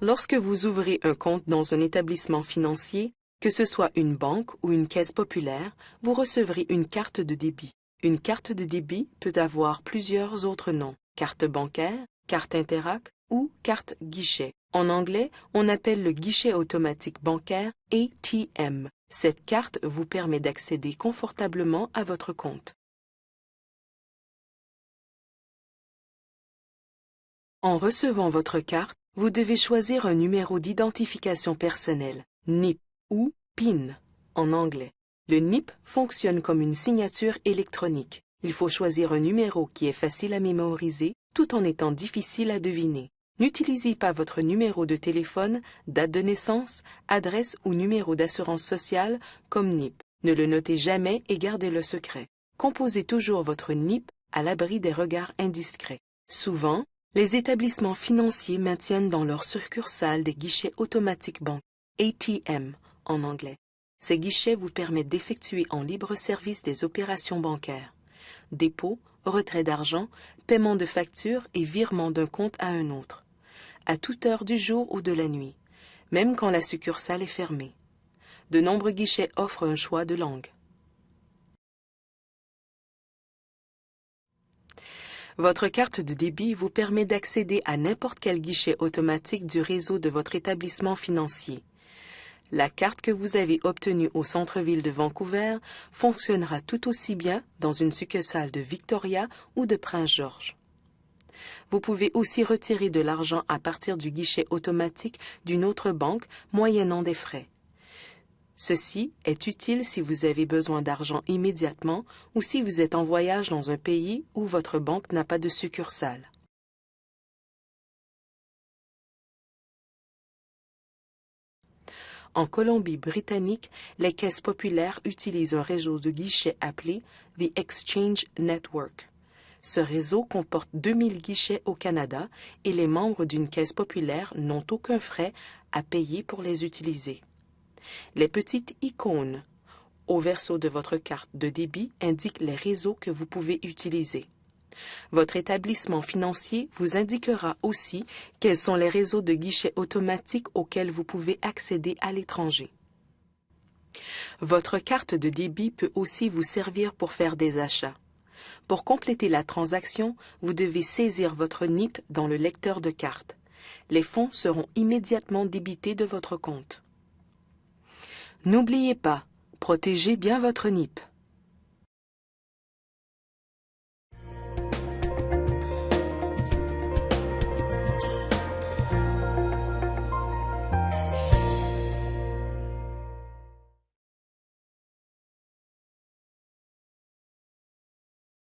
Lorsque vous ouvrez un compte dans un établissement financier, que ce soit une banque ou une caisse populaire, vous recevrez une carte de débit. Une carte de débit peut avoir plusieurs autres noms: carte bancaire, carte Interac ou carte guichet. En anglais, on appelle le guichet automatique bancaire ATM. Cette carte vous permet d'accéder confortablement à votre compte. En recevant votre carte, vous devez choisir un numéro d'identification personnelle, NIP ou PIN en anglais. Le NIP fonctionne comme une signature électronique. Il faut choisir un numéro qui est facile à mémoriser tout en étant difficile à deviner. N'utilisez pas votre numéro de téléphone, date de naissance, adresse ou numéro d'assurance sociale comme NIP. Ne le notez jamais et gardez-le secret. Composez toujours votre NIP à l'abri des regards indiscrets. Souvent, les établissements financiers maintiennent dans leur succursale des guichets automatiques banque, ATM en anglais. Ces guichets vous permettent d'effectuer en libre service des opérations bancaires: dépôt, retrait d'argent, paiement de factures et virement d'un compte à un autre, à toute heure du jour ou de la nuit, même quand la succursale est fermée. De nombreux guichets offrent un choix de langue. Votre carte de débit vous permet d'accéder à n'importe quel guichet automatique du réseau de votre établissement financier. La carte que vous avez obtenue au centre-ville de Vancouver fonctionnera tout aussi bien dans une succursale de Victoria ou de Prince-George. Vous pouvez aussi retirer de l'argent à partir du guichet automatique d'une autre banque moyennant des frais. Ceci est utile si vous avez besoin d'argent immédiatement ou si vous êtes en voyage dans un pays où votre banque n'a pas de succursale. En Colombie-Britannique, les caisses populaires utilisent un réseau de guichets appelé The Exchange Network. Ce réseau comporte 2000 guichets au Canada et les membres d'une caisse populaire n'ont aucun frais à payer pour les utiliser. Les petites icônes au verso de votre carte de débit indiquent les réseaux que vous pouvez utiliser. Votre établissement financier vous indiquera aussi quels sont les réseaux de guichets automatiques auxquels vous pouvez accéder à l'étranger. Votre carte de débit peut aussi vous servir pour faire des achats. Pour compléter la transaction, vous devez saisir votre NIP dans le lecteur de carte. Les fonds seront immédiatement débités de votre compte. N'oubliez pas, protégez bien votre NIP.